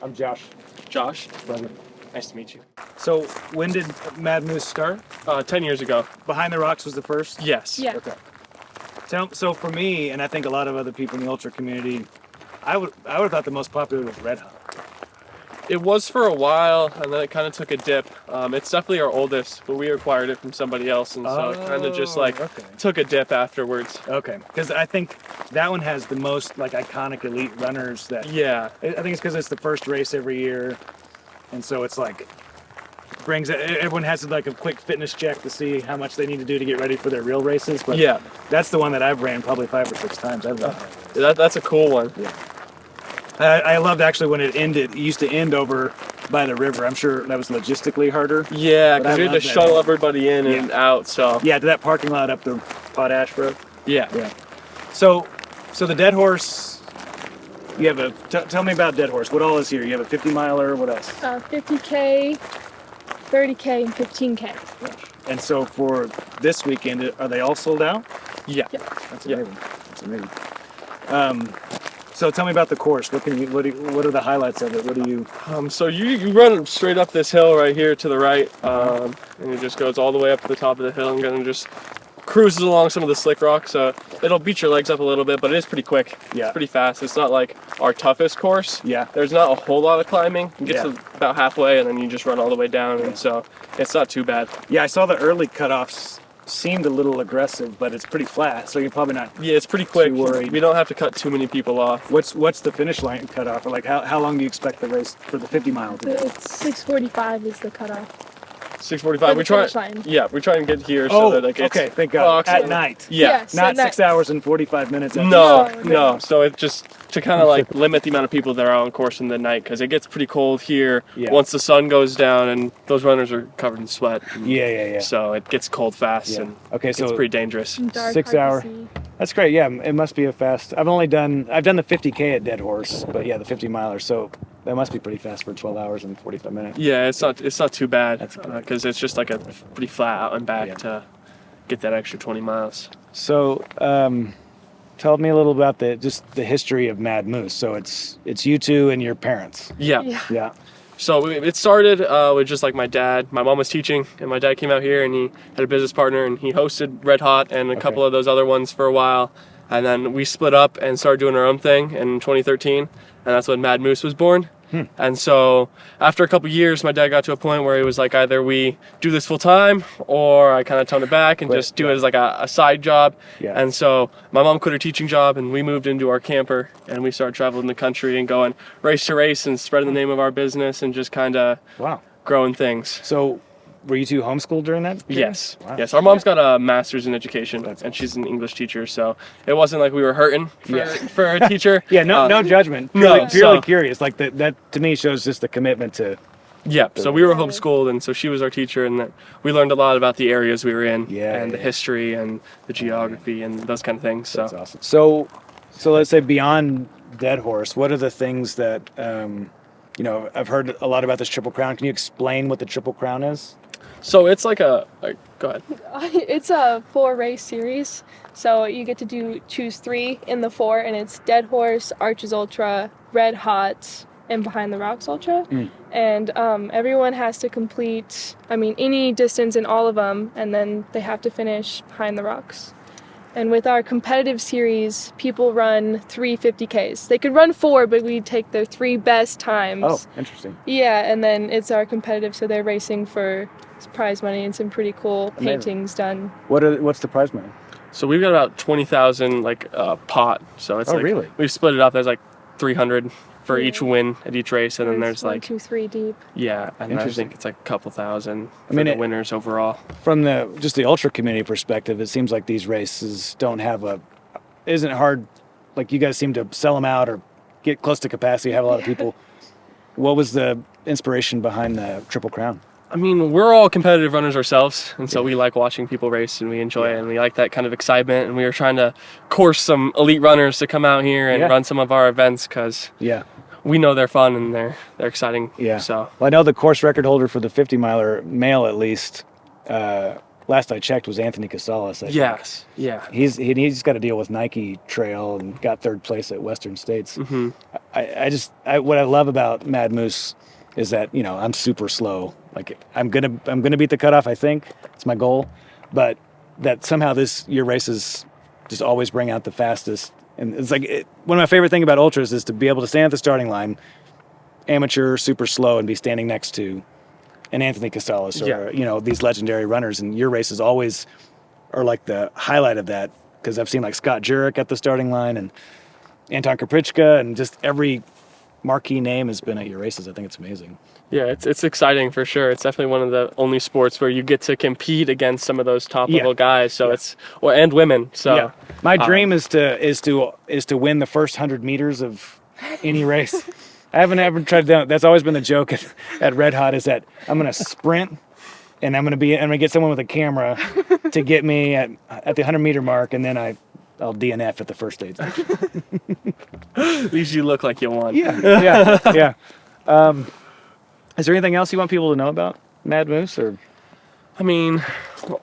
I'm Josh. Josh. Brother. Nice to meet you. So when did Mad Moose start? 10 years ago. Behind the Rocks was the first? Yes. Yeah. Okay. So for me, and I think a lot of other people in the ultra community, I would have thought the most popular was Red Hot. It was for a while, and then it kind of took a dip. It's definitely our oldest, but we acquired it from somebody else, and so it kind of just took a dip afterwards. Okay, because I think that one has the most iconic elite runners. That Yeah. I think it's because it's the first race every year, and so it's brings it. Everyone has a quick fitness check to see how much they need to do to get ready for their real races. But Yeah. that's the one that I've ran probably 5 or 6 times. I love it. That's a cool one. Yeah. I loved actually when it ended. It used to end over by the river. I'm sure that was logistically harder. Yeah, But because I we had to love that. shuttle everybody in and out, so. Yeah, to that parking lot up the Potash Road. Yeah. Yeah. So the Dead Horse. You have tell me about Dead Horse. What all is here? You have a 50 miler. What else? 50K, 30K, and 15K. And so for this weekend, are they all sold out? Yeah. That's Yeah. amazing. That's amazing. So tell me about the course. What are the highlights of it? What do you? So you run straight up this hill right here to the right, and it just goes all the way up to the top of the hill and kind of just cruises along some of the slick rock. So it'll beat your legs up a little bit, but it is pretty quick. Yeah. It's pretty fast. It's not like our toughest course. Yeah. There's not a whole lot of climbing. You get Yeah. to about halfway, and then you just run all the way down, and so it's not too bad. Yeah, I saw the early cutoffs seemed a little aggressive, but it's pretty flat, so you're probably not. Yeah, it's pretty quick. Too worried. We don't have to cut too many people off. What's the finish line cutoff? Or how long do you expect the race for the 50 mile to be? It's 6:45 is the cutoff. 6:45. For the finish line. Yeah, we try and get here Oh, so that it's okay, thank God. excellent. At night. Yeah. Yes. Not at night. 6 hours and 45 minutes. After No. So it's just to kind of limit the amount of people that are on course in the night, because it gets pretty cold here Yeah. once the sun goes down, and those runners are covered in sweat. Yeah. So it gets cold fast, Yeah. and Okay, it's so pretty dangerous. And dark, 6 hard to hour. see. That's great. Yeah, it must be a fast. I've done the 50K at Dead Horse, but yeah, the 50 miler. So that must be pretty fast for 12 hours and 45 minutes. Yeah, it's not too bad That's good. because it's just like a pretty flat out and back Yeah. to get that extra 20 miles. So, tell me a little about the history of Mad Moose. So it's you two and your parents. Yeah. Yeah. So it started with just like my dad. My mom was teaching, and my dad came out here, and he had a business partner, and he hosted Red Hot and a couple of those other ones for a while. And then we split up and started doing our own thing in 2013, and that's when Mad Moose was born. And so after a couple years, my dad got to a point where he was like, either we do this full time, or I kind of toned it back and just do it as like a side job. Yeah. And so my mom quit her teaching job, and we moved into our camper, and we started traveling the country and going race to race and spreading the name of our business and just kind of Wow. growing things. So, were you two homeschooled during that period? Yes. Wow. Yes. Our mom's got a master's in education, That's and she's an English teacher, so it wasn't like we were hurting for a teacher. Yeah. No judgment. no, Purely so- curious. Like that to me shows just the commitment to. Yeah, so we were homeschooled, and so she was our teacher, and that we learned a lot about the areas we were in, and the history and the geography and those kind of things. So That's awesome. So let's say beyond Dead Horse, what are the things that I've heard a lot about this Triple Crown. Can you explain what the Triple Crown is? So it's like go ahead. It's a 4-race series, so you get to choose 3 in the 4, and it's Dead Horse, Arches Ultra, Red Hot, and Behind the Rocks Ultra. And everyone has to complete, any distance in all of them, and then they have to finish Behind the Rocks. And with our competitive series, people run 3 50Ks. They could run 4, but we take their 3 best times. Oh, interesting. Yeah, and then it's our competitive, so they're racing for prize money and some pretty cool Amazing. paintings done. What's the prize money? So we've got about 20,000 pot. So it's really? We've split it up. There's like 300 for each win at each race, and then there's 1, 2, 3 deep. and I Interesting. think it's like a couple thousand for mean, the it- winners overall. From the ultra community perspective, it seems like these races isn't hard. Like you guys seem to sell them out or get close to capacity, have a lot of people. What was the inspiration behind the Triple Crown? We're all competitive runners ourselves, and so we like watching people race, and we enjoy it, and we like that kind of excitement, and we were trying to course some elite runners to come out here and run some of our events, because Yeah. we know they're fun and they're exciting. Yeah. So Well, I know the course record holder for the 50 miler, male at least, last I checked was Anthony Casales. I think. Yes. Yeah. He's got to deal with Nike Trail and got third place at Western States. Mm-hmm. What I love about Mad Moose is that, you know, I'm super slow. Like I'm gonna beat the cutoff. I think it's my goal, but that somehow your races just always bring out the fastest. And it's like one of my favorite things about ultras is to be able to stand at the starting line, amateur, super slow, and be standing next to an Anthony Casales or you know, these legendary runners. And your races always are like the highlight of that, because I've seen like Scott Jurek at the starting line and Anton Kaprichka, and just every marquee name has been at your races. I think it's amazing. Yeah, it's exciting for sure. It's definitely one of the only sports where you get to compete against some of those top level guys. So and women. So my dream is to win the first 100 meters of any race. I haven't ever tried to. That's always been the joke at Red Hot, is that I'm gonna sprint and I'm gonna get someone with a camera to get me at the 100-meter mark, and then I'll DNF at the first stage. At least you look like you won. Yeah. Is there anything else you want people to know about Mad Moose? Or I mean,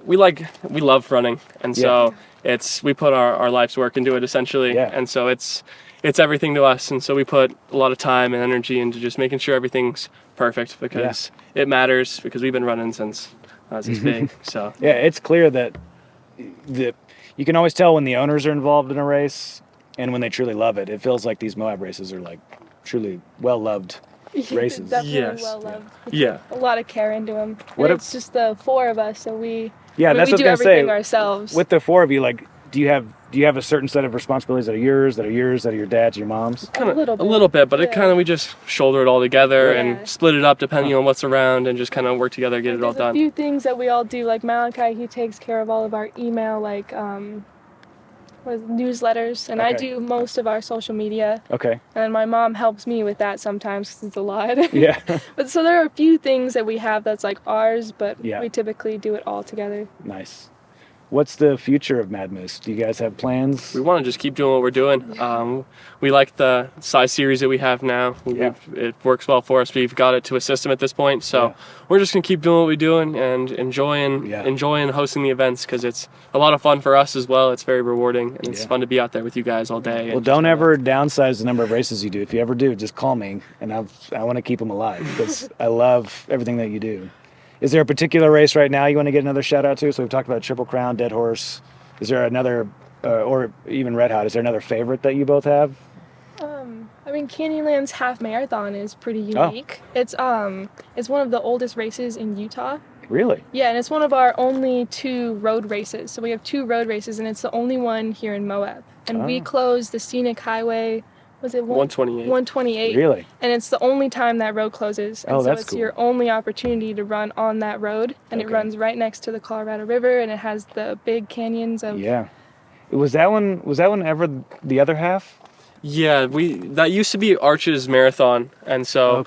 we love running, and so we put our life's work into it essentially, and so it's everything to us, and so we put a lot of time and energy into just making sure everything's perfect, because it matters, because we've been running since I was this big. So it's clear that you can always tell when the owners are involved in a race and when they truly love it. It feels like these Moab races are like truly well-loved races. Definitely well loved. Yeah. A lot of care into them. It's just the four of us, so we that's we what do I was gonna everything say. ourselves. With the four of you, like, do you have a certain set of responsibilities that are yours, that are your dad's, your mom's? A little bit, but we just shoulder it all together and split it up depending on what's around, and just kind of work together, get it all done. There's a few things that we all do. Like Malachi, he takes care of all of our email, like newsletters, and I do most of our social media. Okay. And then my mom helps me with that sometimes, because it's a lot. Yeah. But so there are a few things that we have that's like ours, but Yeah. we typically do it all together. Nice. What's the future of Mad Moose? Do you guys have plans? We want to just keep doing what we're doing. We like the size series that we have now. It works well for us. We've got it to a system at this point, so we're just gonna keep doing what we're doing and enjoying hosting the events, because it's a lot of fun for us as well. It's very rewarding, and it's fun to be out there with you guys all day. Well, don't ever downsize the number of races you do. If you ever do, just call me, and I want to keep them alive, because I love everything that you do. Is there a particular race right now you want to get another shout out to? So we've talked about Triple Crown, Dead Horse. Is there another, or even Red Hot, is there another favorite that you both have? I mean, Canyonlands Half Marathon is pretty unique. It's one of the oldest races in Utah. Really? Yeah, and it's one of our only 2 road races. So we have 2 road races, and it's the only one here in Moab. And we close the scenic highway. Was it 128? 128. Really? And it's the only time that road closes. And so that's it's cool. your only opportunity to run on that road. And it runs right next to the Colorado River, and it has the big canyons of... Yeah. Was that one ever the other half? Yeah, that used to be Arch's Marathon, and so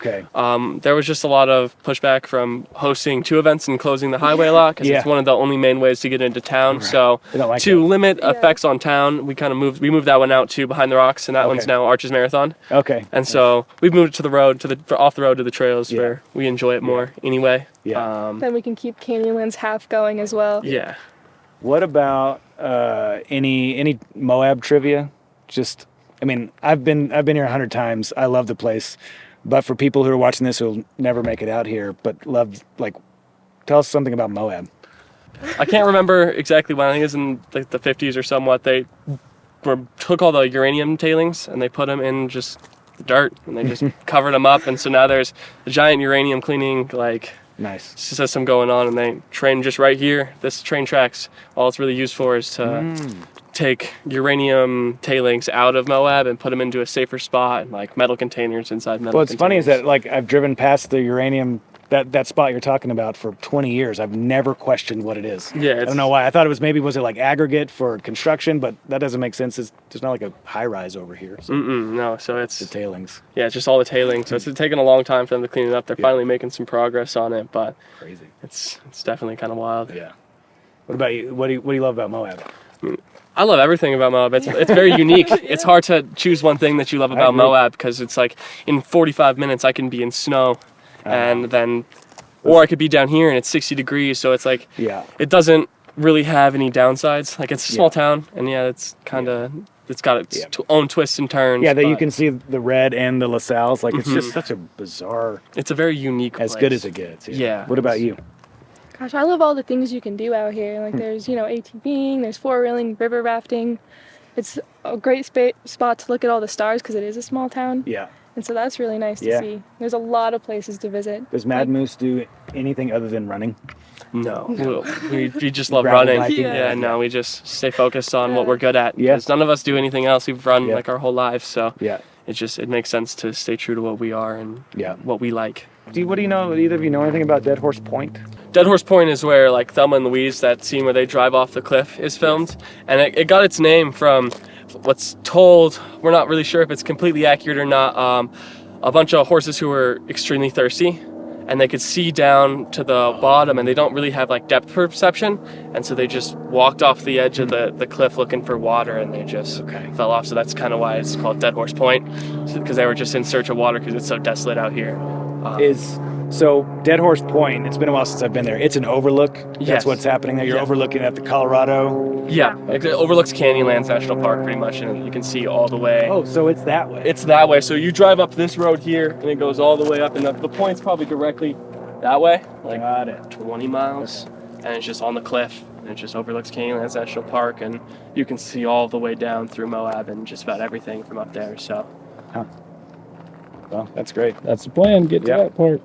there was just a lot of pushback from hosting 2 events and closing the highway a lot, because it's one of the only main ways to get into town. So to limit effects on town, we moved that one out to Behind the Rocks, and that one's now Arch's Marathon. Okay. And so we've moved it to the road, off the road to the trails, where we enjoy it more anyway. Yeah. Then we can keep Canyonlands Half going as well. Yeah. What about any Moab trivia? I mean, I've been here 100 times. I love the place, but for people who are watching this who'll never make it out here, but tell us something about Moab. I can't remember exactly when. I think it was in the 50s or somewhat. They took all the uranium tailings and they put them in just the dirt, and they just covered them up. And so now there's a giant uranium cleaning nice system going on, and they train just right here. This train tracks, all it's really used for is to take uranium tailings out of Moab and put them into a safer spot, and metal containers inside metal What's containers. funny is that I've driven past the uranium, that spot you're talking about, for 20 years. I've never questioned what it is. Yeah, I don't know why. I thought it was was it like aggregate for construction, but that doesn't make sense. There's not like a high rise over here. So No, so it's the tailings. Yeah, it's just all the tailings. So it's taken a long time for them to clean it up. They're finally making some progress on it, but Crazy. It's definitely kind of wild. Yeah. What about you? What do you love about Moab? I love everything about Moab. It's very unique. It's hard to choose one thing that you love about Moab, because it's in 45 minutes I can be in snow, and then Or I could be down here and it's 60 degrees, so it's like Yeah. it doesn't really have any downsides. Like it's a small Yeah. town, and it's kind of it's got its Yeah. own twists and turns. Yeah, that you but can see the red and the LaSalle's. Like, it's just such a bizarre, It's a very unique as place. good as it gets. Yeah. What about you? Gosh, I love all the things you can do out here. Like there's, ATVing, there's four-wheeling, river rafting. It's a great spot to look at all the stars because it is a small town. Yeah. And so that's really nice to Yeah. see. There's a lot of places to visit. Does Mad Moose do anything other than running? No, we just love Gravel running. biking? Yeah, no, we just stay focused on what we're good at. Yeah. 'Cause none of us do anything else. We've run Yeah. like our whole lives, so Yeah. it makes sense to stay true to what we are and Yeah. what we like. What do you know? Either of you know anything about Dead Horse Point? Dead Horse Point is where like Thelma and Louise, that scene where they drive off the cliff, is filmed, and it got its name from what's told. We're not really sure if it's completely accurate or not. A bunch of horses who were extremely thirsty, and they could see down to the bottom, and they don't really have like depth perception, and so they just walked off the edge of the cliff looking for water, and they just fell off. So that's kind of why it's called Dead Horse Point, because they were just in search of water because it's so desolate out here. So Dead Horse Point, it's been a while since I've been there. It's an overlook. That's Yes. what's happening there. You're Yeah. overlooking at the Colorado. Yeah, it overlooks Canyonlands National Park pretty much, and you can see all the way. Oh, so it's that way. It's that way. So you drive up this road here, and it goes all the way up, and the point's probably directly that way, like Got it. 20 miles, and it's just on the cliff, and it just overlooks Canyonlands National Park, and you can see all the way down through Moab and just about everything from up there. So Well, that's great. That's the plan. Get to Yeah. that part.